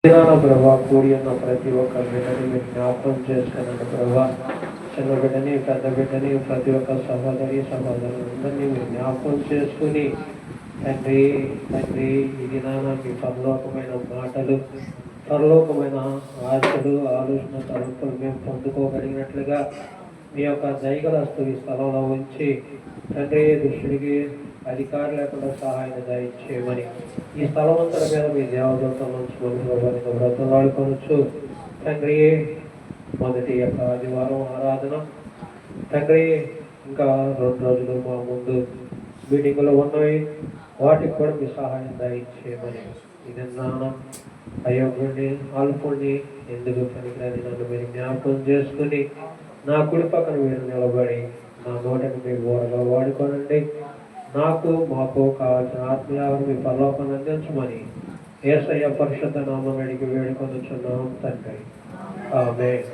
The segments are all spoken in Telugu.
ప్రభా కూడి ఉన్న ప్రతి ఒక్క బిడ్డని మీరు జ్ఞాపకం చేసుకున్నాను ప్రభా. చిన్న బిడ్డని, పెద్ద బిడ్డని, ప్రతి ఒక్క సహోదరి సహోదరులందరినీ మీరు జ్ఞాపకం చేసుకుని తండ్రి తండ్రి ఈ దినాన మీ పరలోకమైన మాటలు, పరలోకమైన ఆశలు, ఆలోచన తలంపులు మేము పొందుకోగలిగినట్లుగా మీ యొక్క దయగలస్తు ఈ స్థలంలో ఉంచి తండ్రి దుష్టుడికి అధికారం లేకుండా సహాయం దయచేయమని ఈ స్థలమంతటి మీద మీ దేవదూతల నుంచి బ్రతలాడుకోవచ్చు తండ్రి. మొదటి యొక్క ఆదివారం ఆరాధన తండ్రి, ఇంకా 2 రోజులు మా ముందు మీటింగులు ఉన్నాయి, వాటికి కూడా మీ సహాయం దయచేయమని ఇదన్నా అయోగ్యుడిని అల్పుడిని ఎందుకు పనికిరాని నన్ను మీరు జ్ఞాపకం చేసుకుని నా కుడి పక్కన మీరు నిలబడి నా నోటని మీరు ఓరగా వాడుకోనండి. నాకు మాకు కావాల్సిన ఆత్మీయాలను మీ పరలోకాన్ని అందించమని యేసయ్య పరిశుద్ధ నామం అడిగి వేడుకొనుచున్నాం తండ్రి, ఆమేన్.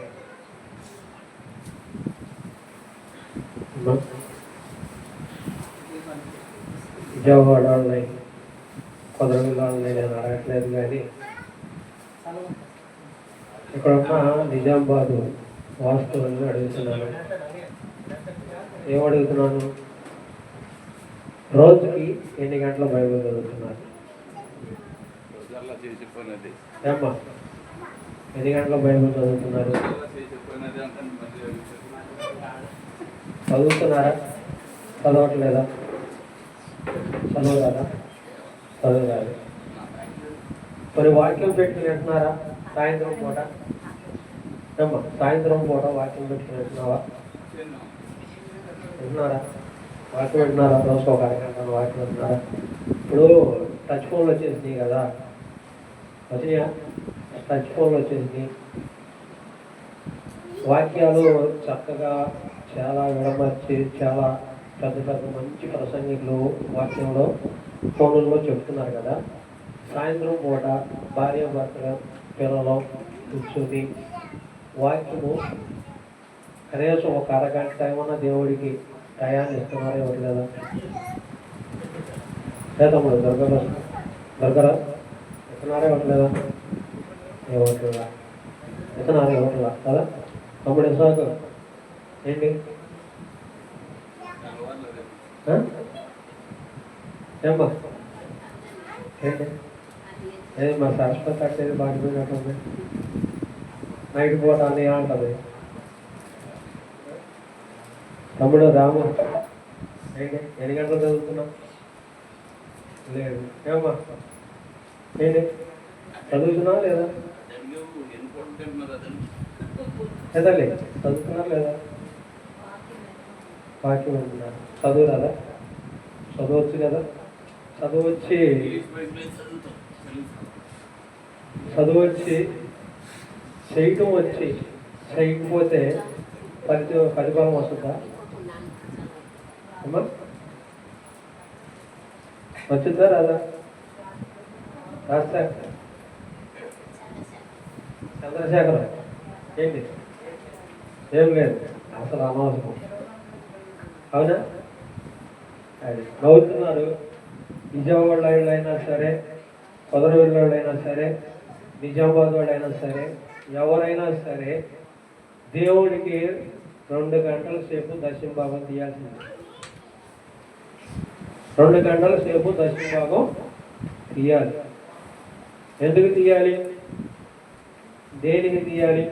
విజయవాడ వాళ్ళని కుదరని నేను అడగట్లేదు, కానీ ఇక్కడ ఉన్న నిజామాబాద్ వాస్తువులను అడుగుతున్నాను. ఏం అడుగుతున్నాను? రోజుకి ఎన్ని గంటల బైబిల్ చదువుతున్నారు? ఏమ్మా, ఎన్ని గంటల బైబిల్ చదువుతున్నారు? చదువుతున్నారా? చదవట్లేదా? చదవరాదా? చదవరాదు. మరి వాక్యం పెట్టుకుని వింటున్నారా? సాయంత్రం పూట ఏమ్మా, సాయంత్రం పూట వాక్యం పెట్టుకుని వింటున్నావా? వింటున్నారా? వాక్యం వింటున్నారా? రోజు ఒక అరగంట వాక్యం వింటున్నారా? ఇప్పుడు టచ్ ఫోన్లు వచ్చేసినాయి కదా, వచ్చినాయా? టచ్ ఫోన్లు వచ్చేసినాయి. వాక్యాలు చక్కగా చాలా విడమర్చి చాలా పెద్ద పెద్ద మంచి ప్రసంగికులు వాక్యంలో ఫోన్లలో చెప్తున్నారు కదా. సాయంత్రం పూట భార్య భర్తలు పిల్లలు కూర్చొని వాక్యము కనీసం ఒక అరగంట టైమన్నా దేవుడికి టయాన్ని ఇస్తున్నారు, ఎవరు లేదా? తమ్ముడు దొరకరా ఇస్తున్నారా, ఎవరు లేదా? ఎవట్లేదా? ఇస్తున్నారా, ఎవరులా కదా? తమ్ముడు ఇసాకు ఏంటి ఏమ్మా ఏంటి? ఏది మా సరస్వతి కట్టేది బాగిపోయినట్టుంది. నైట్ పూట అని అంటది. తమ్ముడు రాము ఏంటి, ఎన్ని గంటలు చదువుతున్నావు? లేదు. ఏమ్మా ఏంటి, చదువుతున్నావా లేదా? ఎదలే చదువుతున్నారు లేదా? వాక్యం ఉంటున్నారు. చదువు రాదా? చదవచ్చు కదా. చదువు వచ్చి చేయటం వచ్చి చేయకపోతే ఫలిఫలం వస్తుందా? అమ్మా వచ్చిందా రాదా? రాజశేఖర్ చంద్రశేఖరం ఏంటి? ఏం లేదు, అసలు అనవసరం. అవునా? అది నవ్వుతున్నారు. విజయవాడ వాళ్ళైనా సరే, కుదరవెల్లి వాళ్ళైనా సరే, నిజామాబాద్ వాళ్ళైనా సరే, ఎవరైనా సరే దేవుడికి 2 గంటల సేపు దశమ భాగం తీయాల్సింది. 2 గంటల సేపు దశమ భాగం తీయాలి. ఎందుకు తీయాలి? దేనికి తీయాలి?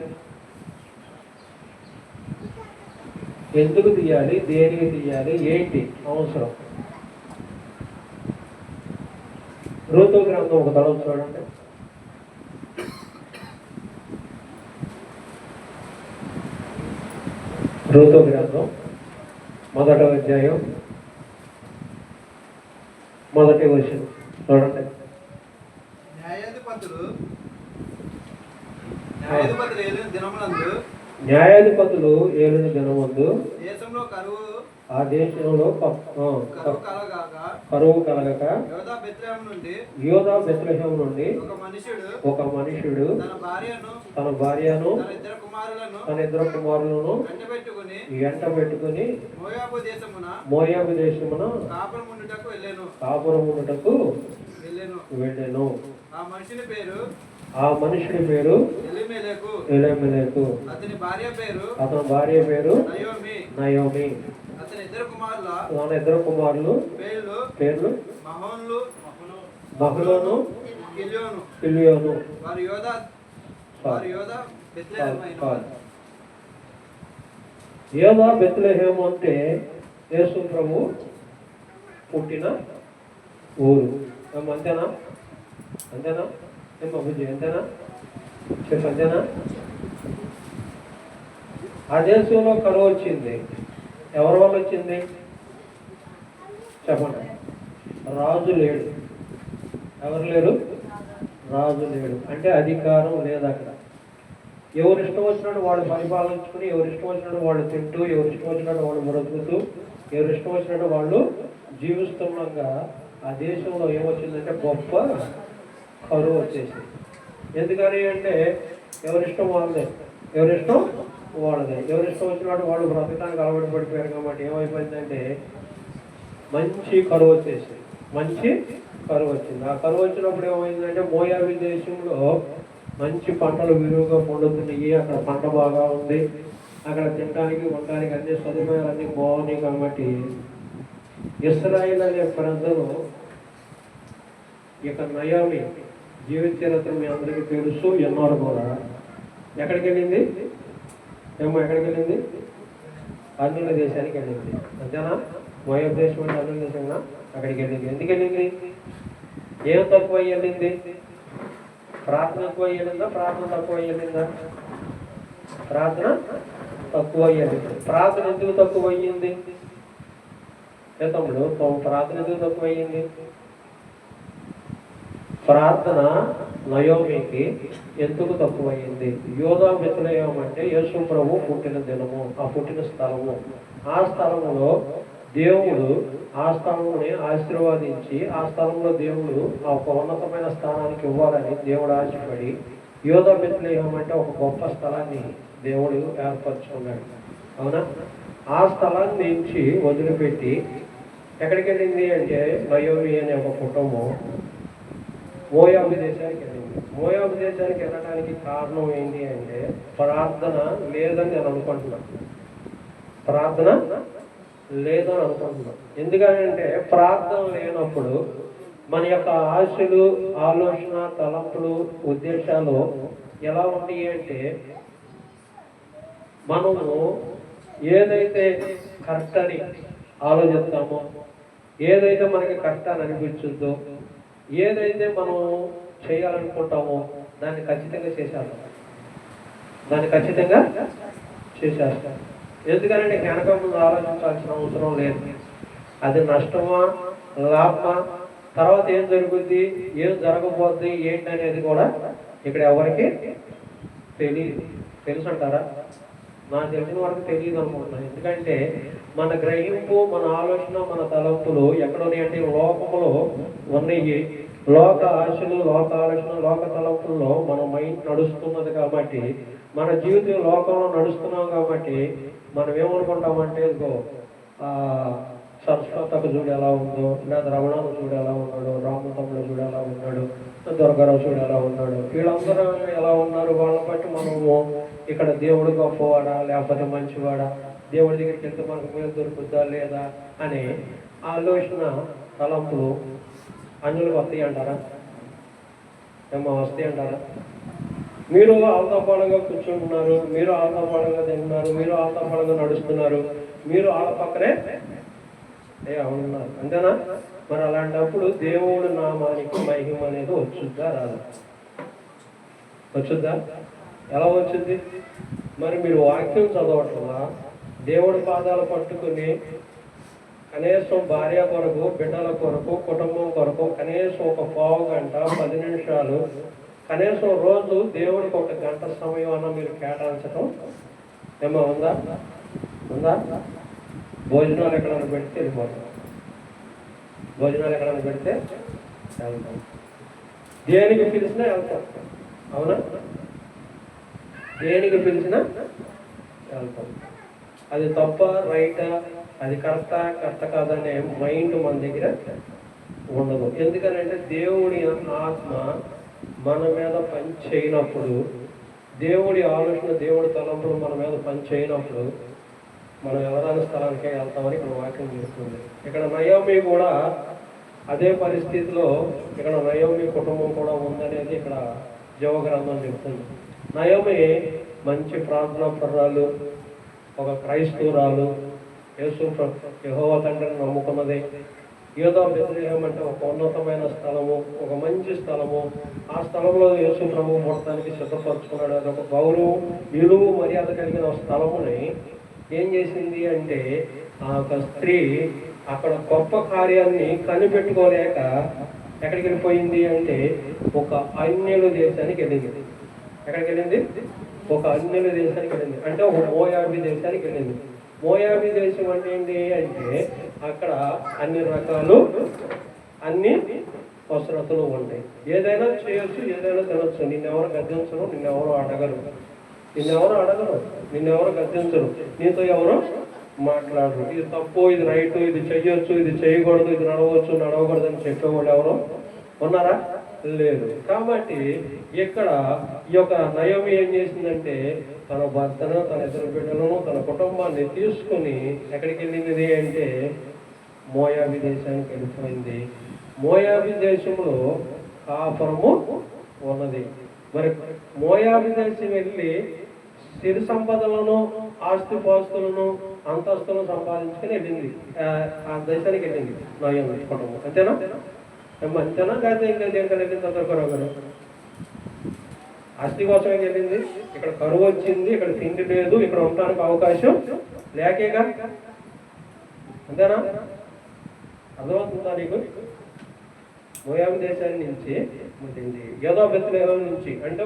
ఎందుకు తీయాలి? దేనికి తీయాలి? ఏంటి అవసరం? రూతు గ్రంథం ఒక దళం చూడండి. రూతు గ్రంథం 1వ అధ్యాయం 1వ వచనం చూడండి. న్యాయాధిపతులు ఏలిన దినమందు ఆ దేశంలో కరువు కలగక యోధా బెత్లెహేము నుండి ఒక మనుషుడు తన భార్యను తన 2 కుమారులను ఎంట పెట్టుకుని మోయాబు దేశమున కాపురముండుటకు వెళ్ళెను. ఆ ఆ మనుషుడి పేరు ఎలీమెలెకు. అతని భార్య పేరు నయోమి. అతని ఇద్దరు కుమారులు పేర్లు మహలోను కిలియోను. యోధా బెత్లెహేము అంటే యేసు ప్రభు పుట్టిన ఊరు. అంతేనా? అంతేనా? ఏం బాబుజీ అంతేనా? చెప్పు అంతేనా? ఆ దేశంలో కరువు వచ్చింది. ఎవరి వల్ల వచ్చింది చెప్పండి? రాజు లేడు. ఎవరు లేరు? రాజు లేడు. అంటే అధికారం లేదు అక్కడ. ఎవరు ఇష్టం వచ్చినట్టు వాళ్ళు పరిపాలించుకుని, ఎవరు ఇష్టం వచ్చినట్టు వాళ్ళు తింటూ, ఎవరు ఇష్టం వచ్చినట్టు వాళ్ళు బ్రతుకుతూ, ఎవరు ఇష్టం వచ్చినట్టు వాళ్ళు జీవిస్తుండగా ఆ దేశంలో ఏమొచ్చిందంటే గొప్ప కరువు వచ్చేసింది. ఎందుకని అంటే ఎవరిష్టం వాళ్ళదే, ఎవరిష్టం వాళ్ళదే. ఎవరిష్టం వచ్చినట్టు వాళ్ళు బ్రతకడానికి అలవాటు పడిపోయారు కాబట్టి ఏమైపోయిందంటే మంచి కరువు వచ్చేసింది. మంచి కరువు వచ్చింది. ఆ కరువు వచ్చినప్పుడు ఏమైందంటే మోయాబు దేశంలో మంచి పంటలు విరివిగా పండుతున్నాయి. అక్కడ పంట బాగా ఉంది. అక్కడ తినడానికి ఉండడానికి అన్ని సదుపాయాలు అన్నీ బాగున్నాయి. కాబట్టి ఇశ్రాయేలు అనే ప్రజలు ఇక నయోమి జీవిత చరిత్ర మీ అందరికీ తెలుసు. ఎన్నోరు కూడా ఎక్కడికి వెళ్ళింది? ఎక్కడికి వెళ్ళింది? అన్యుల దేశానికి వెళ్ళింది. అంతేనా? మోయాబు దేశం అంటే అన్యుల దేశంగా అక్కడికి వెళ్ళింది. ఎందుకు వెళ్ళింది? ఏం తక్కువ వెళ్ళింది? ప్రార్థన ఎక్కువ వెళ్ళిందా? ప్రార్థన తక్కువ వెళ్ళిందా? ప్రార్థన తక్కువ వెళ్ళింది. ప్రార్థన ఎందుకు తక్కువ అయ్యింది? ఏ తమ్ముడు, ప్రార్థన ఎందుకు తక్కువ అయ్యింది? ప్రార్థన నయోమికి ఎందుకు తక్కువయ్యింది? యోధా బెత్లెహేము అంటే యేసు ప్రభు పుట్టిన దినము, ఆ పుట్టిన స్థలము. ఆ స్థలంలో దేవుడు ఆ స్థలంని ఆశీర్వాదించి ఆ స్థలంలో దేవుడు ఆ ఒక ఉన్నతమైన స్థానానికి ఇవ్వాలని దేవుడు ఆశపడి యోధా బెత్లెహేము అంటే ఒక గొప్ప స్థలాన్ని దేవుడు ఏర్పరచుకున్నాడు. అవునా? ఆ స్థలాన్ని నుంచి వదిలిపెట్టి ఎక్కడికి వెళ్ళింది అంటే నయోమి అనే ఒక కుటుంబం మోయాబు దేశానికి వెళ్ళింది. మోయాబు దేశానికి వెళ్ళడానికి కారణం ఏంటి అంటే ప్రార్థన లేదని నేను అనుకుంటున్నాను. ప్రార్థన లేదని అనుకుంటున్నాను. ఎందుకంటే ప్రార్థన లేనప్పుడు మన యొక్క ఆశలు, ఆలోచన, తలంపులు, ఉద్దేశాలు ఎలా ఉంటాయి అంటే మనము ఏదైతే కరెక్ట్ అని ఆలోచిస్తామో, ఏదైతే మనకి కరెక్ట్ అని అనిపించుద్దో, ఏదైతే మనం చేయాలనుకుంటామో దాన్ని ఖచ్చితంగా చేసేస్తాం. దాన్ని ఖచ్చితంగా చేసేస్తాం. ఎందుకంటే వెనక ముందు ఆలోచించాల్సిన అవసరం లేదు. అది నష్టమా లాభమా, తర్వాత ఏం జరుగుద్ది, ఏం జరగబోద్ది ఏంటి అనేది కూడా ఇక్కడ ఎవరికి తెలియదు. తెలుసు అంటారా? నాకు తెలిసిన వరకు తెలియదు అనుకుంటున్నాను. ఎందుకంటే మన గ్రహింపు, మన ఆలోచన, మన తలంపులు ఎక్కడున్నాయి అంటే లోకములో ఉన్నాయి. లోక ఆశలు, లోక ఆలోచన, లోక తలంపుల్లో మన మైండ్ నడుస్తున్నది కాబట్టి, మన జీవితం లోకంలో నడుస్తున్నాం కాబట్టి మనం ఏమనుకుంటామంటే ఇదిగో సరస్వతకు చూడు ఎలా ఉందో, లేదా రమణాను చూడు ఎలా ఉన్నాడు, రామతమ్ముడు చూడు ఎలా ఉన్నాడు, దుర్గారావు చూడు ఎలా ఉన్నాడు, వీళ్ళందరూ ఎలా ఉన్నారు, వాళ్ళని బట్టి మనము ఇక్కడ దేవుడు గొప్పవాడా లేకపోతే మంచివాడా, దేవుడి దగ్గరికి వెళ్తే మనకు మేలు దొరుకుద్దా లేదా అనే ఆలోచన తలంపులు అన్యులకు వస్తాయి అంటారా? ఏమో వస్తాయి అంటారా? మీరు ఆల్తాపాడంగా కూర్చుంటున్నారు, మీరు ఆల్తాపాడంగా తింటున్నారు, మీరు ఆల్తాపాడంగా నడుస్తున్నారు, మీరు వాళ్ళ పక్కనే అవునున్నారు. అంతేనా? మరి అలాంటప్పుడు దేవుడు నామానికి మహిమ అనేది వచ్చుద్దా రాదా? వచ్చుద్దా? ఎలా వచ్చింది? మరి మీరు వాక్యం చదవట్లా, దేవుడి పాదాలు పట్టుకుని కనీసం భార్య కొరకు, బిడ్డల కొరకు, కుటుంబం కొరకు కనీసం ఒక పావు గంట, 10 నిమిషాలు, కనీసం రోజు దేవుడికి 1 గంట సమయం అన్న మీరు కేటాయించడం ఏమో ఉందా? ఉందా? భోజనాలు ఎక్కడైనా పెడితే వెళ్ళిపోతాం. భోజనాలు ఎక్కడైనా పెడితే వెళ్తాం. దేనికి పిలిచినా వెళ్తాం. అవునా? దేనికి పిలిచినా వెళ్తాం. అది తప్ప రైటా, అది కరెక్టా కరెక్ట్ కాదనే మైండ్ మన దగ్గర ఉండదు. ఎందుకనంటే దేవుడి ఆత్మ మన మీద పని చేయనప్పుడు, దేవుడి ఆలోచన దేవుడి తలంపులు మన మీద పని చేయనప్పుడు మనం ఎవరైనా స్థలానికే వెళ్తామని ఇక్కడ వాక్యం చేస్తుంది. ఇక్కడ నయోమి కూడా అదే పరిస్థితిలో ఇక్కడ నయోమి కుటుంబం కూడా ఉందనేది ఇక్కడ జీవగ్రంథం చెప్తుంది. నయోమి మంచి ప్రార్థనా పర్రాలు, ఒక క్రైస్తవురాలు, యెహోవా తండ్రిని నమ్ముకున్నది. యోధా బెత్లెహేము అంటే ఒక ఉన్నతమైన స్థలము, ఒక మంచి స్థలము. ఆ స్థలంలో యేసు ప్రభువు పుట్టడానికి సిద్ధపరచుకున్నాడు. అది ఒక గౌరవం, విలువ, మర్యాద కలిగిన స్థలముని ఏం చేసింది అంటే ఆ ఒక స్త్రీ అక్కడ గొప్ప కార్యాన్ని కనిపెట్టుకోలేక ఎక్కడికి వెళ్ళిపోయింది అంటే ఒక అన్యుల దేశానికి వెళ్ళింది. ఎక్కడికి వెళ్ళింది? ఒక అన్యుల దేశానికి వెళ్ళింది, అంటే ఒక మోయాబీ దేశానికి వెళ్ళింది. మోయాబీ దేశం అంటే ఏంటి అంటే అక్కడ అన్ని రకాలు, అన్ని వస్త్రతలు ఉంటాయి. ఏదైనా చేయొచ్చు, ఏదైనా తినొచ్చు. నిన్నెవరు గద్దించరు, నిన్నెవరు అడగరు, నిన్నెవరు గద్దించరు, నీతో ఎవరు మాట్లాడరు. ఇది తప్పు, ఇది రైటు, ఇది చెయ్యొచ్చు, ఇది చేయకూడదు, ఇది నడవచ్చు, నడవకూడదు అని చెప్పేవాళ్ళు ఎవరు ఉన్నారా? లేదు. కాబట్టి ఇక్కడ ఈ యొక్క నయోమి ఏం చేసిందంటే తన భర్తను, తన ఇద్దరు బిడ్డలను, తన కుటుంబాన్ని తీసుకుని ఎక్కడికి వెళ్ళింది అంటే మోయాబీ దేశానికి వెళ్ళిపోయింది. మోయాబీ దేశంలో కాపురము ఉన్నది. మరి మోయాబీ దేశం వెళ్ళి సిరి సంపదలను, ఆస్తిపాస్తులను, అంతస్తులను సంపాదించుకుని వెళ్ళింది. ఆ దేశానికి వెళ్ళింది నయోమి కుటుంబం. అంతేనా? అంతేనా? కాదు ఇంకా దేనికని వెళ్ళింది? అందరు ఆస్తి కోసమే వెళ్ళింది. ఇక్కడ కరువు వచ్చింది, ఇక్కడ తిండి లేదు, ఇక్కడ ఉండడానికి అవకాశం లేకేగా. అంతేనా? అర్థమవుతుందా నీకు? మోయాబు దేశాన్ని నుంచి యోధా బెత్లెహేము నుంచి అంటే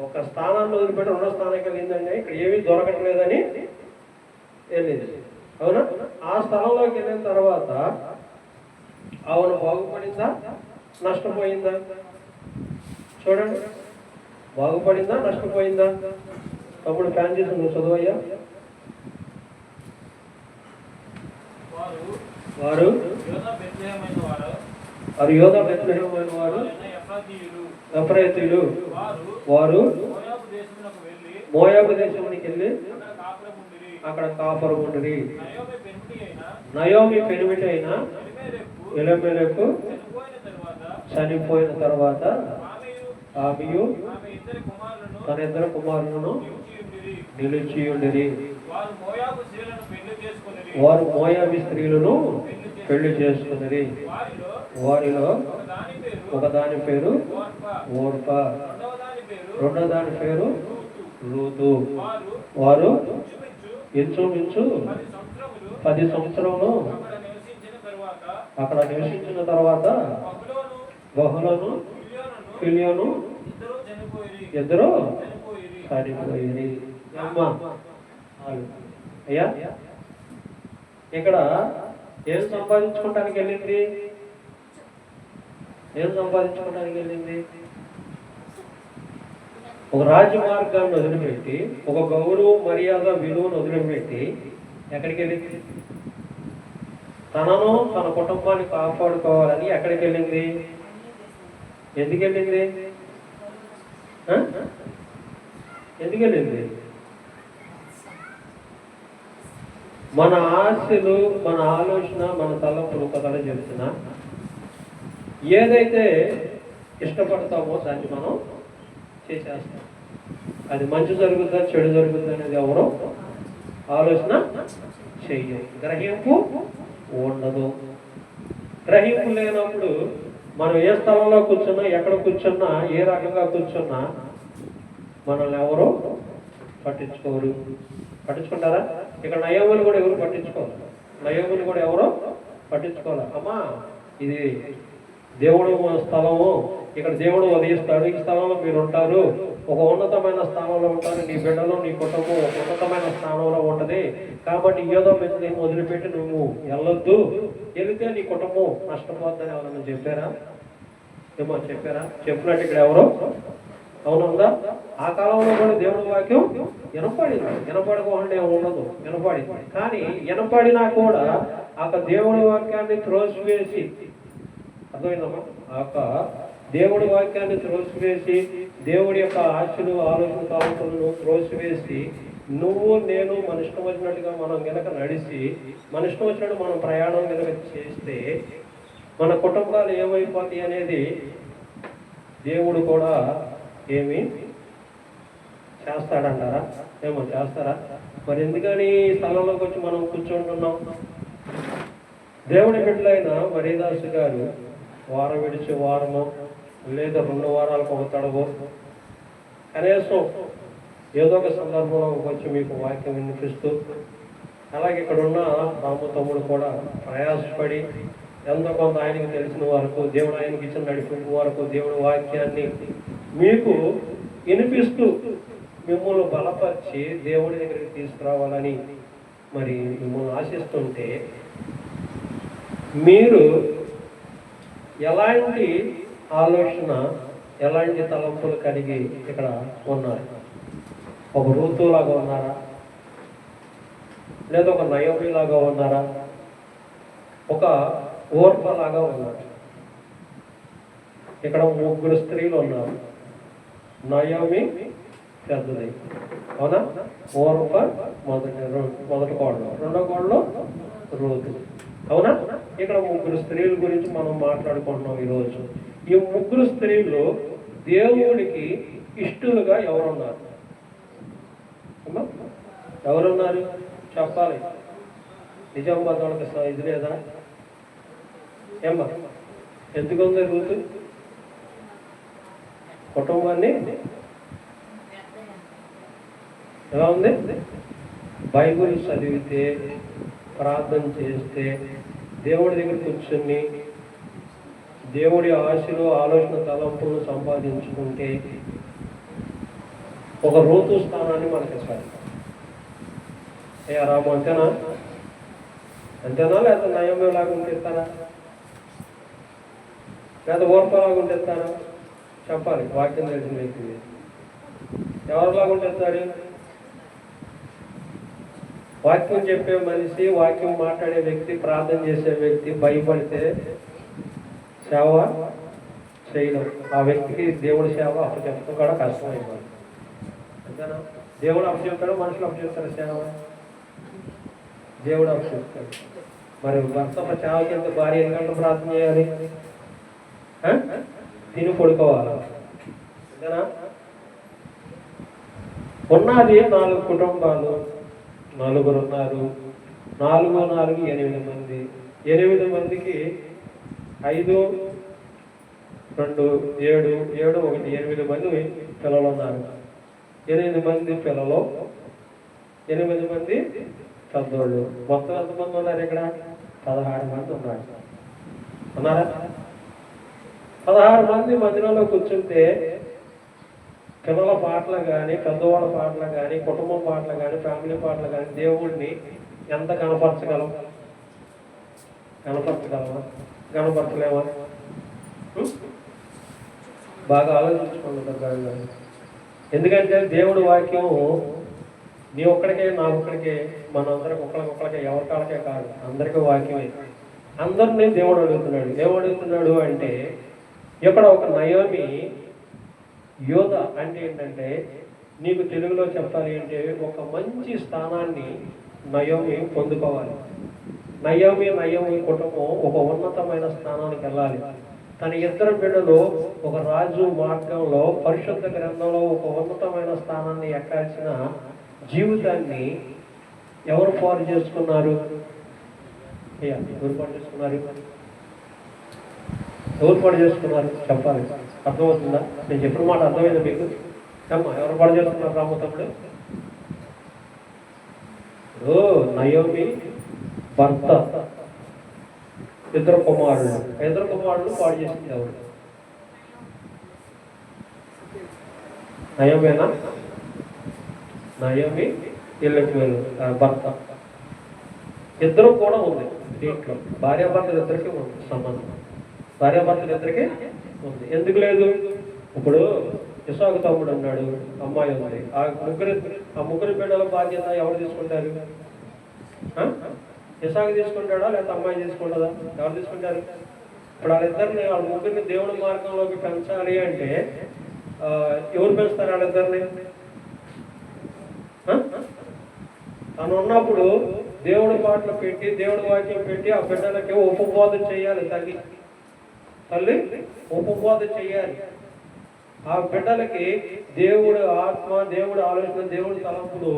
ఒక స్థానాన్ని వదిలిపెట్టి రెండో స్థానానికి వెళ్ళిందండి. ఇక్కడ ఏమీ దొరకట్లేదని వెళ్ళింది. అవునా? ఆ స్థలంలోకి వెళ్ళిన తర్వాత అవును బాగుపడిందా, నష్టపోయిందా? చూడండి, బాగుపడిందా, నష్టపోయిందా? అప్పుడు ఫ్యాన్ చేసి నువ్వు చదువయ్యా. వారు యోధా బెత్లెహేము అయిన వారు ఎఫ్రాయితీయులు, వారు మోయాబు దేశానికి వెళ్ళి అక్కడ కాపురం ఉండిరి. నయోమి పెనిమిటి అయిన ఎలీమెలెకు చనిపోయిన తర్వాత ఆమెయు తన ఇద్దరు కుమారులను నిలిచి ఉండిరి. వారు మోయాబీ స్త్రీలను పెళ్లి చేసుకున్నది. వారిలో ఒకదాని పేరు ఓర్పా, రెండో దాని పేరు రూతు. వారు ఇంచుమించు 10 సంవత్సరములు అక్కడ నివసించిన తర్వాత బహుళను, కిలియోను ఇద్దరు చనిపోయి. అయ్యా ఇక్కడ ఏం సంపాదించుకోవడానికి వెళ్ళింది? ఒక రాజమార్గాన్ని వదిలిపెట్టి, ఒక గౌరవం, మర్యాద, విలువను వదిలిపెట్టి ఎక్కడికి వెళ్ళింది? తనను, తన కుటుంబాన్ని కాపాడుకోవాలని ఎక్కడికి వెళ్ళింది? ఎందుకు వెళ్ళింది? మన ఆశలు, మన ఆలోచన, మన తలంపులు కథలు చెప్తున్నా ఏదైతే ఇష్టపడతామో దాన్ని మనం చేసేస్తాం. అది మంచి జరుగుతుందా, చెడు జరుగుతుందా అనేది ఎవరో ఆలోచన చెయ్యం. గ్రహింపు ఉండదు. గ్రహింపు లేనప్పుడు మనం ఏ స్థలంలో కూర్చున్నా, ఎక్కడ కూర్చున్నా, ఏ రకంగా కూర్చున్నా మనల్ని ఎవరో పట్టించుకుంటారా? ఇక్కడ నయోమిని కూడా ఎవరు పట్టించుకోవాలి. అమ్మా ఇది దేవుడు స్థలము, ఇక్కడ దేవుడు ఉదయిస్తాడు, ఈ స్థలంలో మీరు ఉంటారు, ఒక ఉన్నతమైన స్థానంలో ఉంటారు, నీ బిడ్డలు, నీ కుటుంబం ఒక ఉన్నతమైన స్థానంలో ఉంటుంది. కాబట్టి ఏదో బెత్లెహేము వదిలిపెట్టి నువ్వు వెళ్ళొద్దు, వెళితే నీ కుటుంబం నష్టపోద్దని ఎవరన్నా చెప్పారా? చెప్పినట్టు ఇక్కడ ఎవరో అవునుందా? ఆ కాలంలో కూడా దేవుడి వాక్యం వినపడకుండా ఉండదు, వినపడింది. కానీ వినపడినా కూడా ఆ దేవుడి వాక్యాన్ని త్రోసివేసి, అర్థమైందమ్మా, ఆ దేవుడి వాక్యాన్ని త్రోసివేసి, దేవుడి యొక్క ఆశలు ఆలోచన తలంపులను త్రోసివేసి, నువ్వు నేను మన ఇష్టం వచ్చినట్టుగా మనం గనక నడిచి, మన ఇష్టం వచ్చినట్టు మనం ప్రయాణం కనుక చేస్తే మన కుటుంబాలు ఏమైపోతాయి అనేది దేవుడు కూడా ఏమి చేస్తాడంటారా? ఏమో చేస్తారా? మరి ఎందుకని ఈ స్థలంలోకి వచ్చి మనం కూర్చుంటున్నాం? దేవుడి బిడ్డలైన మరీదాసు గారు వారం విడిచి వారము లేదా 2 వారాలకు ఒక తడవు కనీసం ఏదో ఒక సందర్భంలో వచ్చి మీకు వాక్యం వినిపిస్తూ, అలాగే ఇక్కడ ఉన్న రాము తమ్ముడు కూడా ప్రయాసపడి ఎంతో కొంత ఆయనకి తెలిసిన వరకు, దేవుడు ఆయనకి ఇచ్చిన నడిపింపు వరకు దేవుడి వాక్యాన్ని మీకు వినిపిస్తూ మిమ్మల్ని బలపరిచి దేవుడి దగ్గరికి తీసుకురావాలని మరి మిమ్మల్ని ఆశిస్తుంటే, మీరు ఎలాంటి ఆలోచన, ఎలాంటి తలంపులు కలిగి ఇక్కడ ఉన్నారు? ఒక ఋతులాగా ఉన్నారా? లేదా ఒక నయోమిలాగా ఉన్నారా? ఒక ఓర్పలాగా ఉన్నారు? ఇక్కడ 3 స్త్రీలు ఉన్నారు. నయోమి పెద్దది, అవునా? ఓర్ప మొదటి కోడలు, రెండో కోడలు రూతు, అవునా? ఇక్కడ 3 స్త్రీల గురించి మనం మాట్లాడుకుంటున్నాం ఈరోజు. ఈ 3 స్త్రీలు దేవుడికి ఇష్టలుగా ఎవరున్నారు? ఎవరున్నారు చెప్పాలి. నిజామాబాద్ ఇది లేదా? ఏమ్మా ఎందుకుంది రూతు? కుటుంబాన్ని ఎలా ఉంది? బైబిల్ చదివితే, ప్రార్థన చేస్తే, దేవుడి దగ్గర కూర్చొని దేవుడి ఆశలు ఆలోచన తలంపులను సంపాదించుకుంటే ఒక ఋతు స్థానాన్ని మనకి ఇస్తారు. రాము అంతేనా? అంతేనా? లేదా నయమే లాగా ఉంటేస్తారా? లేదా ఓర్పలాగా ఉంటేస్తారా? చెప్పాలి. వాక్యం తెలిసిన వ్యక్తి ఎవరిలాగా ఉంటేస్తారు? వాక్యం చెప్పే మనిషి, వాక్యం మాట్లాడే వ్యక్తి, ప్రార్థన చేసే వ్యక్తి భయపడితే సేవ చేయడం, ఆ వ్యక్తికి దేవుడి సేవ అప్పచెప్పడం కూడా కష్టమైపోతుంది. అంతేనా? దేవుడు అప్పచెప్తాడు, మనుషులు అప్పచెప్తాడు సేవ. దేవుడు అప్పచెప్తాడు. మరి భర్త సేవ కింద భార్య 8 గంటలు ప్రార్థన చేయాలి, తిని పడుకోవాలి. అంతేనా? ఉన్నది 4 కుటుంబాలు, 4 ఉన్నారు. 4 4 8 మంది. 8 మందికి 5 2 7 7 1 8 మంది పిల్లలు ఉన్నారు. 8 మంది పిల్లలు, 8 మంది పెద్దోళ్ళు. మొత్తం ఎంతమంది ఉన్నారు ఇక్కడ? 16 మంది ఉన్నారు. ఉన్నారా? 16 మంది మధ్యలో కూర్చుంటే పిల్లల పాటలు కానీ, పెద్దవాళ్ళ పాటలు కానీ, కుటుంబం పాటలు కానీ, ఫ్యామిలీ పాటలు కానీ దేవుడిని ఎంత కనపరచగలం? కనపరచగలమా? కనపరచలేమా? బాగా ఆలోచించుకుంటారు. ఎందుకంటే దేవుడి వాక్యం నీ ఒక్కడికే, నా ఒక్కడికే, మనందరికి ఒక్కరికొక్కరికే, ఎవరికాళ్ళకే కాదు, అందరికీ వాక్యమే. అందరినీ దేవుడు అడుగుతున్నాడు. ఏమడుగుతున్నాడు అంటే, ఇక్కడ ఒక నయోమి యోధ అంటే ఏంటంటే, నీకు తెలుగులో చెప్పాలి అంటే ఒక మంచి స్థానాన్ని నయోమి పొందుకోవాలి. నయోమి కుటుంబం ఒక ఉన్నతమైన స్థానానికి వెళ్ళాలి. తన 2 బిడ్డలు ఒక రాజు మార్గంలో, పరిశుద్ధ గ్రంథంలో ఒక ఉన్నతమైన స్థానాన్ని ఎక్కాల్సిన జీవితాన్ని ఎవరు పాడు చేసుకున్నారు? ఎవరు పాడు చేసుకున్నారు? ఎవరు పాడు చేసుకున్నారు చెప్పాలి. అర్థమవుతుందా? నేను చెప్పిన మాట అర్థమైందా మీకు? అమ్మా ఎవరు పాడు చేసుకున్నారు రాము తమ్ముడు? నయోమి భర్త 2 కుమారులు పాడు చేసింది ఎవరు? నయోమేనా? నయోమి ఎల్లెక్వేలు భర్త. 2 కూడా ఉంది దీంట్లో. భార్యాభర్తలు 2కి ఉంది సంబంధం. భార్యాభర్తలు 2కి ఉంది. ఎందుకు లేదు? ఇప్పుడు ఇసాకు తమ్ముడు అన్నాడు, అమ్మాయి ఉంది. ఆ ముగ్గురు బిడ్డల బాధ్యత ఎవరు తీసుకుంటారు? ఇసాకు తీసుకుంటాడా లేకపోతే అమ్మాయి తీసుకుంటుందా? ఎవరు తీసుకుంటారు? ఇప్పుడు వాళ్ళ ముగ్గురిని దేవుడి మార్గంలోకి పెంచాలి అంటే ఎవరు పెంచుతారు వాళ్ళిద్దరిని? తను ఉన్నప్పుడు దేవుడి పాటలు పెట్టి దేవుడి వాక్యం పెట్టి ఆ బిడ్డలకి ఉపబోధ చేయాలి. తల్లి ఉపబోధ చేయాలి. ఆ బిడ్డలకి దేవుడు ఆత్మ, దేవుడు ఆలోచన, దేవుడి తలంపులు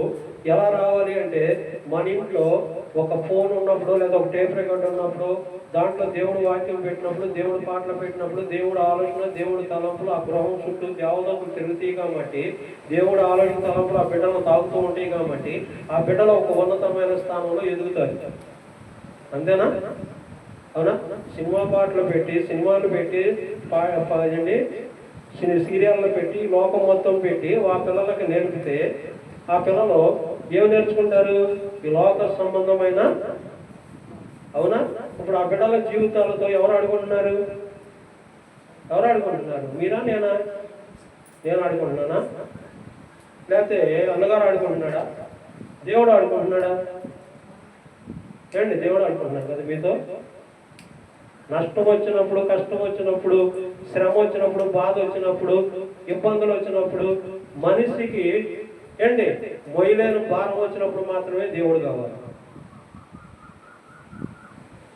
ఎలా రావాలి అంటే మన ఇంట్లో ఒక ఫోన్ ఉన్నప్పుడు లేదా ఒక టేప్ రికార్డర్ ఉన్నప్పుడు దాంట్లో దేవుడు వాక్యం పెట్టినప్పుడు, దేవుడు పాటలు పెట్టినప్పుడు దేవుడు ఆలోచన, దేవుడి తలంపులు ఆ గృహం చుట్టూ దేవతలు తిరుగుతాయి కాబట్టి దేవుడు ఆలోచన తలంపులు ఆ బిడ్డలు తాగుతూ ఉంటాయి కాబట్టి ఆ బిడ్డలు ఒక ఉన్నతమైన స్థానంలో ఎదుగుతారు. అంతేనా? అవునా? సినిమా పాటలు పెట్టి, సినిమాలు పెట్టి, సీరియల్లో పెట్టి, లోకం మొత్తం పెట్టి ఆ పిల్లలకి నేర్పితే ఆ పిల్లలు ఏమి నేర్చుకుంటారు? ఈ లోక సంబంధమైన. అవునా? ఇప్పుడు ఆ బిడ్డల జీవితాలతో ఎవరు ఆడుకుంటున్నారు? మీరా? నేను ఆడుకుంటున్నానా? లేకపోతే అన్నగారు ఆడుకుంటున్నాడా? దేవుడు ఆడుకుంటున్నాడా? ఏండి, దేవుడు ఆడుకుంటున్నాడు కదా మీతో. నష్టం వచ్చినప్పుడు, కష్టం వచ్చినప్పుడు, శ్రమ వచ్చినప్పుడు, బాధ వచ్చినప్పుడు, ఇబ్బందులు వచ్చినప్పుడు, మనిషికి మొయ్యలేని భారం వచ్చినప్పుడు మాత్రమే దేవుడు కావాలి.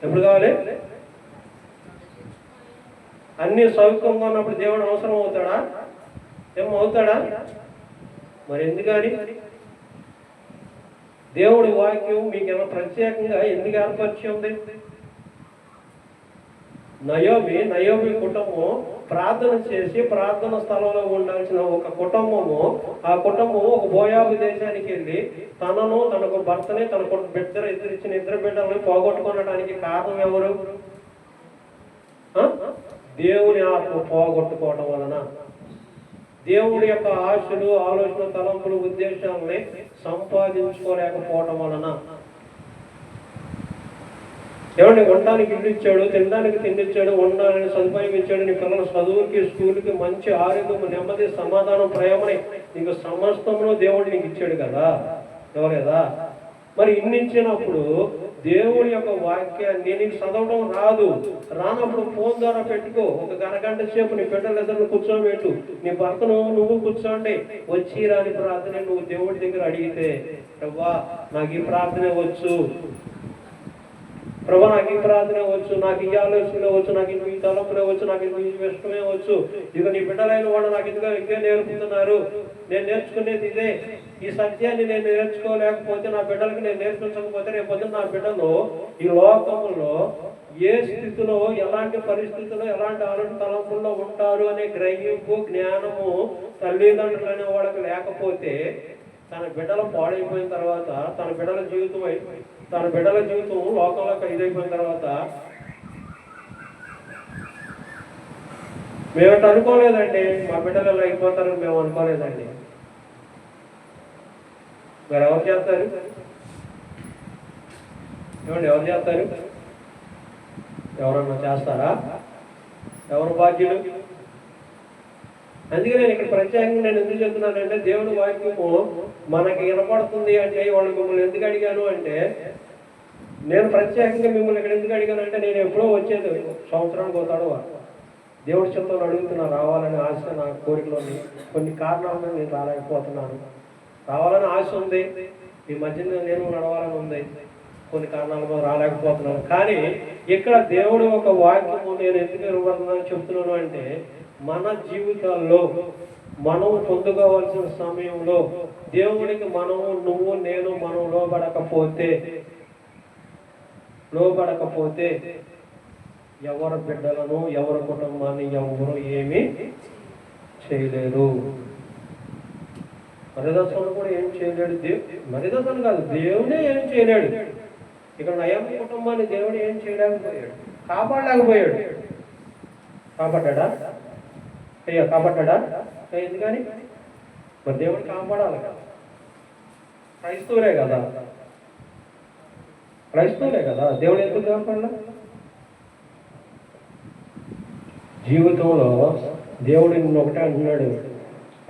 ఎప్పుడు కావాలి? అన్ని సౌఖ్యంగా ఉన్నప్పుడు దేవుడు అవసరం అవుతాడా? అవుతాడా? మరి ఎందుకని? దేవుడి వాక్యం మీకు ఏమైనా ప్రత్యేకంగా ఎందుకు ఏర్పరిచి ఉంది? నయోమి కుటుంబం ప్రార్థన చేసి ప్రార్థన స్థలంలో ఉండాల్సిన ఒక కుటుంబము, ఆ కుటుంబము ఒక మోయాబు దేశానికి వెళ్ళి తనకు భర్తని, ఇద్దరు బిడ్డలని పోగొట్టుకోవడానికి కారణం ఎవరు? దేవుని ఆత్మ పోగొట్టుకోవడం వలన, దేవుడి యొక్క ఆశలు, ఆలోచన, తలంపులు, ఉద్దేశాలని సంపాదించుకోలేకపోవడం వలన. ఏమండి, ఉండడానికి ఇల్లు ఇచ్చాడు, తినడానికి తిండి ఇచ్చాడు, ఉండడానికి సదుపాయం ఇచ్చాడు, నీ పిల్లల చదువుకి, స్కూల్కి మంచి ఆరోగ్యం, నెమ్మది, సమాధానం, ప్రేమని నీకు సమస్తంలో దేవుడు నీకు ఇచ్చాడు కదా, ఎవరేదా? మరి ఇన్ని ఇచ్చినప్పుడు దేవుడి యొక్క వాక్యాన్ని నీకు చదవడం రానప్పుడు ఫోన్ ద్వారా పెట్టుకో. ఒక గంట సేపు నీ బిడ్డలిద్దరిని కూర్చోబెట్టు, నీ భర్తను నువ్వు కూర్చోండి. వచ్చి రాని ప్రార్థన నువ్వు దేవుడి దగ్గర అడిగితే, ప్రభా నాకు ఈ ప్రార్థన వచ్చు, ప్రభా నాకు ఈ ప్రార్థన వచ్చు, నాకు ఈ ఆలోచన వచ్చు, నాకు ఈ తలంపులే వచ్చు, నాకు ఈ ఇష్టమే వచ్చు, ఇక నీ బిడ్డలైన వాళ్ళు నాకు ఇదే నేర్పుతున్నారు, నేను నేర్చుకునేది ఇదే, ఈ సత్యాన్ని నేను నేర్చుకోలేకపోతే, నా బిడ్డలకి నేను నేర్పించకపోతే రేపు పొద్దున్న నా బిడ్డలు ఈ లోకంలో ఏ స్థితిలో, ఎలాంటి పరిస్థితుల్లో, ఎలాంటి ఆలోచన తలంపుల్లో ఉంటారు అనే గ్రహింపు, జ్ఞానము తల్లిదండ్రులు అనే వాళ్ళకి లేకపోతే తన బిడ్డలు పాడైపోయిన తర్వాత, తన బిడ్డల జీవితం లోకంలోకి ఇదైపోయిన తర్వాత, మేమేంటి అనుకోలేదండి, మా బిడ్డలు ఎలా అయిపోతారని మేము అనుకోలేదండి. మరి ఎవరు చేస్తారు? ఎవరు చేస్తారు? ఎవరన్నా చేస్తారా? ఎవరు బాధ్యులు? అందుకే నేను ఇక్కడ ప్రత్యేకంగా ఎందుకు చెప్తున్నానంటే, దేవుడి వాక్యము మనకి వినపడుతుంది అంటే వాళ్ళు మిమ్మల్ని ఎందుకు అడిగాను అంటే, నేను ప్రత్యేకంగా మిమ్మల్ని ఇక్కడ ఎందుకు అడిగాను అంటే, నేను ఎప్పుడో వచ్చేది సంవత్సరానికి పోతాడు దేవుడి చిత్తంలో అడుగుతున్నా, రావాలని ఆశ నా కోరికలోని కొన్ని కారణాలను నేను రాలేకపోతున్నాను. రావాలని ఆశ ఉంది, ఈ మధ్యన నేను నడవాలని ఉంది, కొన్ని కారణాలతో రాలేకపోతున్నాను. కానీ ఇక్కడ దేవుడు ఒక వాక్యము నేను ఎందుకు ఇవ్వబడుతున్నాను చెప్తున్నాను అంటే, మన జీవితాల్లో మనం పొందుకోవాల్సిన సమయంలో దేవుడికి నువ్వు నేను మనం లోబడకపోతే ఎవరి బిడ్డలను, ఎవరి కుటుంబాన్ని ఎవరు ఏమీ చేయలేరు. మరిదశను కూడా ఏం చేయలేడు. మరిదశను కాదు, దేవుడే ఏం చేయలేడు. ఇక్కడ నయోమి కుటుంబాన్ని దేవుడు ఏం చేయలేకపోయాడు, కాపాడలేకపోయాడు. కాపాడ్డా? ఎందుకని? మరి దేవుడు కాపాడాలి కదా, క్రైస్తవులే కదా, దేవుడు ఎందుకు కాపాడాల? జీవితంలో దేవుడు నిన్ను ఒకటే అంటున్నాడు,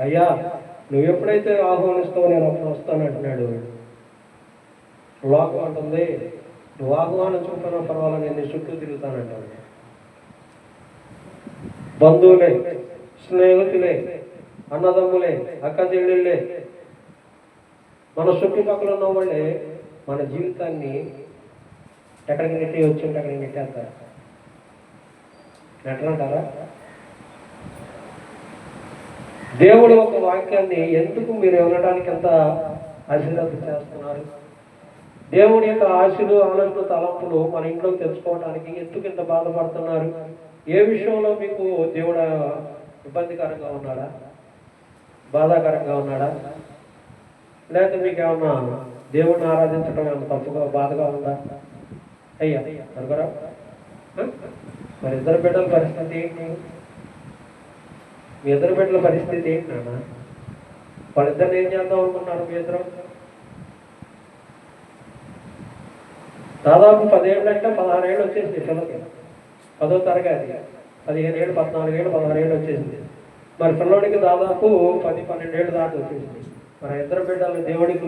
అయ్యా నువ్వు ఎప్పుడైతే ఆహ్వానిస్తావో నేను అప్పుడు వస్తాను అంటున్నాడు. లోకం అంటుంది, నువ్వు ఆహ్వానం చూపినా పర్వాలేదు, నేను చుట్టూ తిరుగుతానంటాడు. బంధువులే, స్నేహితులే, అన్నదమ్ములే, అక్క చెల్లెళ్ళే, మన చుట్టుపక్కల ఉన్న వాళ్ళే మన జీవితాన్ని ఎక్కడికి నెట్టి వచ్చింటే అక్కడికి నెట్టేస్తారు. ఎట్లంటారా? దేవుడు ఒక వాక్యాన్ని ఎందుకు మీరు వినడానికి ఎంత అశ్రద్ధ చేస్తున్నారు? దేవుడి యొక్క ఆశలు, ఆలోచన, తలంపులు మన ఇంట్లోకి తెచ్చుకోవడానికి ఎందుకు ఇంత బాధపడుతున్నారు? ఏ విషయంలో మీకు దేవుడు ఇబ్బందికరంగా ఉన్నాడా, బాధాకరంగా ఉన్నాడా? లేకపోతే మీకు ఏమన్నా దేవుడిని ఆరాధించడం ఏమన్నా తప్పుగా, బాధగా ఉందా? అయ్యా అనుకోరా? మరి ఇద్దరు బిడ్డల పరిస్థితి ఏంటి? మీ ఇద్దరు బిడ్డల పరిస్థితి ఏంటి నాన్న? వాళ్ళిద్దరిని ఏం చేద్దాం అనుకున్నారు మీ ఇద్దరు? దాదాపు 10 ఏళ్ళు అంటే 16 ఏళ్ళు వచ్చేసింది పిల్లలకి. 10వ తరగతి 15 ఏళ్ళు, 14 ఏళ్ళు, 16 ఏళ్ళు వచ్చేసింది. మరి పిల్లడికి దాదాపు 10-12 ఏళ్ళు దాటి వచ్చేసింది. మరి ఇద్దరు బిడ్డలు దేవుడికి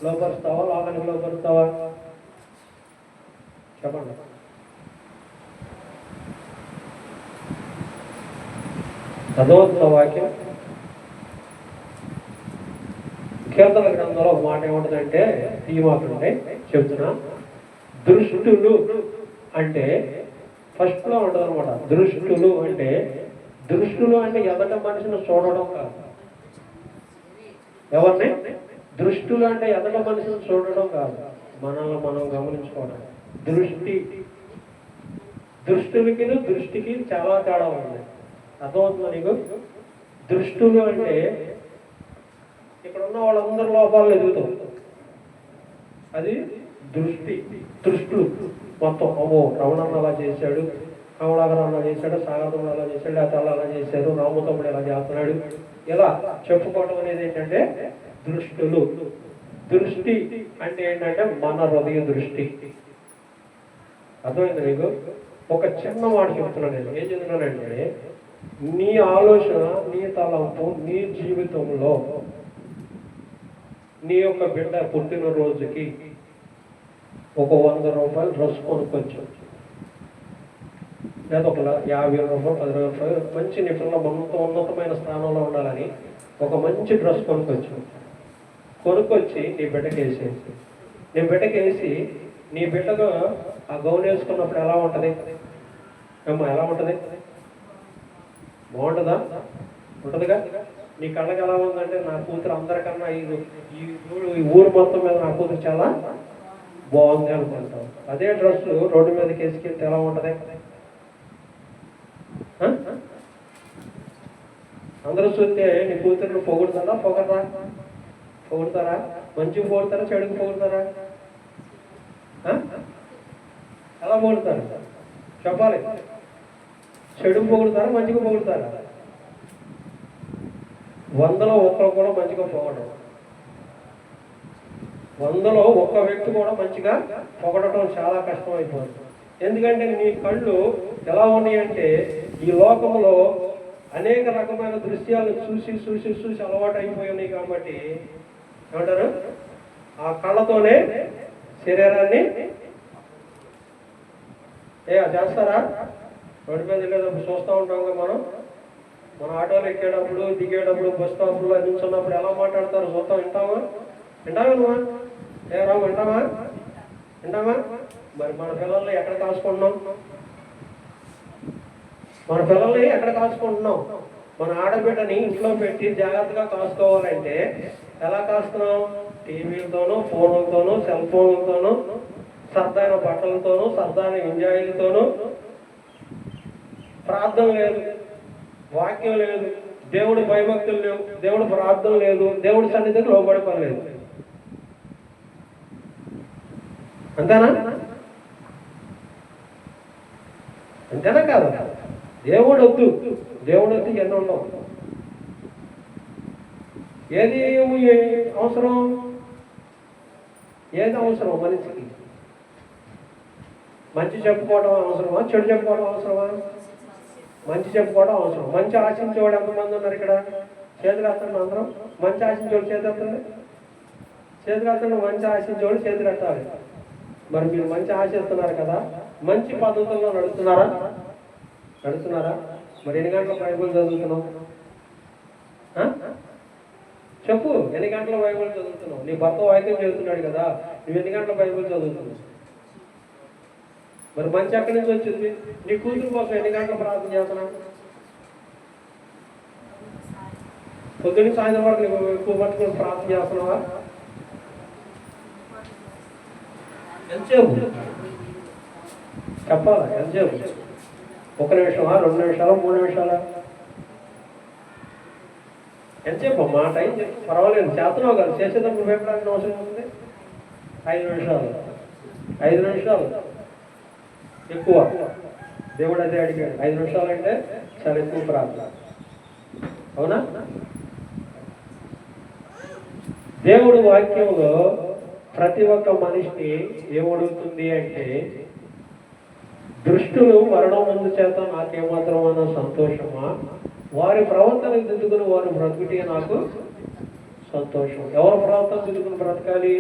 లోపరుస్తావా, లోకానికి లోపరుస్తావా? చెప్పండి. చదవద్దు వాక్యం. కీర్తన గ్రంథంలో ఒక మాట ఏముంటుందంటే, ఈ మాట ఉంటే చెబుతున్నా, దృష్టులు అంటే ఫస్ట్లో ఉంటుంది అనమాట. దృష్టులు అంటే ఎదట మనిషిని చూడడం కాదు. ఎవరిని? దృష్టులు అంటే ఎదట మనిషిని చూడడం కాదు, మనల్ని మనం గమనించుకోవడం. దృష్టులకి దృష్టికి చాలా తేడా ఉంది. అర్థమవుతుందా నీకు? దృష్టులు అంటే ఇక్కడ ఉన్న వాళ్ళందరి లోపాలను ఎదుగుతాం. అది దృష్టులు మొత్తం. అమ్మో, రమణన్న అలా చేశాడు, కమలాకర్ అలా చేశాడు, సాగరముడు అలా చేశాడు, లేకపోతే అలా చేశాడు, రామతమ్ముడు ఎలా చేస్తున్నాడు, ఇలా చెప్పుకోవడం అనేది ఏంటంటే దృష్టులు. దృష్టి అంటే ఏంటంటే మన హృదయ దృష్టి. అర్థమైంది మీకు? ఒక చిన్న మాట చెప్తున్నాను నేను. ఏం చెప్తున్నానంటే, నీ ఆలోచన, నీ తలంపు, నీ జీవితంలో నీ యొక్క బిడ్డ పుట్టినరోజుకి ఒక 100 రూపాయలు డ్రెస్ కొనుక్కొచ్చు, లేదా ఒక 50 రూపాయలు, 10 రూపాయలు, మంచి నీ పిల్ల మనతో ఉన్నతమైన స్థానంలో ఉండాలని ఒక మంచి డ్రెస్ కొనుక్కొచ్చి నీ బిడ్డకేసేసి, నీ బిడ్డగా ఆ గౌన్ వేసుకున్నప్పుడు ఎలా ఉంటుంది అమ్మా? ఎలా ఉంటుంది? బాగుంటుందా? ఉంటుందిగా. నీ కళ్ళకి ఎలా ఉందంటే, నా కూతురు అందరికన్నా ఈ ఊరు మొత్తం మీద నా కూతురు చాలా బాగుంది అనుకుంటాం. అదే డ్రెస్ రోడ్డు మీదకి వేసుకెళ్తే ఎలా ఉంటుంది? అందరూ చూస్తే నీ కూతురు పొగుడతారా? మంచిగా పొగుడతారా, చెడుకు పొగుడతారా? ఎలా పొగుడతారు చెప్పాలి? చెడు పొగుడతారా, మంచిగా పొగుడతారా? 100లో ఒక్కరు కూడా మంచిగా పొగడరు. 100లో ఒక్క వ్యక్తి కూడా మంచిగా పొగడటం చాలా కష్టం అయిపోతుంది. ఎందుకంటే నీ కళ్ళు ఎలా ఉన్నాయంటే, ఈ లోకంలో అనేక రకమైన దృశ్యాలను చూసి అలవాటు అయిపోయి ఉన్నాయి. కాబట్టి ఏమంటారు? ఆ కళ్ళతోనే శరీరాన్ని చేస్తారా? రోడ్డు మీద వెళ్ళేటప్పుడు చూస్తూ ఉంటాం కదా మనం. మన ఆటోలు ఎక్కేటప్పుడు, దిగేటప్పుడు, బస్ స్టాప్లో నిల్చున్నప్పుడు ఎలా మాట్లాడతారు చూస్తాం. వింటావా నువ్వా? రావు వింటామా? మరి మన పిల్లల్ని ఎక్కడ కాసుకుంటున్నాం? మన ఆడబిడ్డని ఇంట్లో పెట్టి జాగ్రత్తగా కాసుకోవాలంటే ఎలా కాస్తున్నాం? టీవీలతోనూ, ఫోన్లతోనూ, సెల్ ఫోన్లతోనూ, సర్దైన బట్టలతోనూ, సర్దైన ఎంజాయ్లతోనూ. ప్రార్థన లేదు, వాక్యం లేదు, దేవుడి భయభక్తులు లేవు, దేవుడి ప్రార్థన లేదు, దేవుడి సన్నిధికి లోబడే పని లేదు. అంతేనా కాదు? దేవుడు వద్దు ఎన్నో ఉండవు. ఏది అవసరం మనిషికి? మంచి చెప్పుకోవడం అవసరమా, చెడు చెప్పుకోవడం అవసరమా? మంచి చెప్పుకోవడం అవసరం. మంచి ఆశించేవాడు ఎంతమంది ఉన్నారు ఇక్కడ? చేతులు ఎత్తండి అందరం. మంచి ఆశించేవాడు చేతులు ఎత్తండి. మంచి ఆశించేవాడు చేతులు ఎత్తాలి. మరి మీరు మంచి ఆశిస్తున్నారు కదా, మంచి పద్ధతుల్లో నడుస్తున్నారా? మరి ఎన్ని గంటల బైబిల్ చదువుతున్నావు? చెప్పు, ఎన్ని గంటల బైబిల్ చదువుతున్నావు? నీ భర్త వాయిద్యం చదువుతున్నాడు కదా, నువ్వు ఎన్ని గంటల బైబిల్ చదువుతున్నావు? మరి మంచి ఎక్కడి నుంచి వచ్చింది? నీ కూతురు కోసం ఎన్ని గంటలు ప్రార్థన చేస్తున్నావు? పొద్దున్న సాయంత్రం వరకు నువ్వు ఎక్కువ పట్టుకొని ప్రార్థన చేస్తున్నావా? ఎంతసేపు చెప్పాలా? ఎంతసేపు? 1 నిమిషమా, 2 నిమిషాలా, 3 నిమిషాలా? ఎంతసేపు అమ్మా? టైం పర్వాలేదు, చేస్తున్నావు కదా, చేసేటప్పుడు భయపడాల్సిన అవసరం ఉంది. 5 నిమిషాలు, 5 నిమిషాలు ఎక్కువ. దేవుడు అదే అడిగాడు, 5 నిమిషాలు అంటే చాలా ఎక్కువ ప్రార్థన. అవునా? దేవుడు వాక్యంలో ప్రతి ఒక్క మనిషిని ఏమడుగుతుంది అంటే, దృష్టులు మరణం ముందు చేత నాకేమాత్రమైన సంతోషమా, వారి ప్రవర్తన దిద్దుకుని వారు బ్రతుకుటే నాకు సంతోషం. ఎవరి ప్రవర్తన దిద్దుకుని బ్రతకాలి?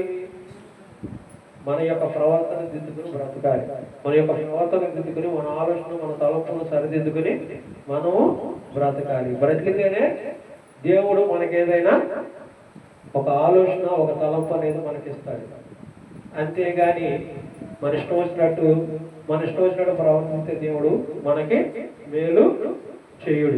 మన యొక్క ప్రవర్తన దిద్దుకుని బ్రతకాలి. మన యొక్క ప్రవర్తన దిద్దుకుని, మన ఆలోచన, మన తలంపును సరిదిద్దుకుని మనము బ్రతకాలి. బ్రతికితేనే దేవుడు మనకేదైనా ఒక ఆలోచన, ఒక తలంపు అనేది మనకిస్తాడు. అంతేగాని మన ఇష్టం వచ్చినట్టు ప్రవర్తిస్తే దేవుడు మనకి మేలు చేయుడు.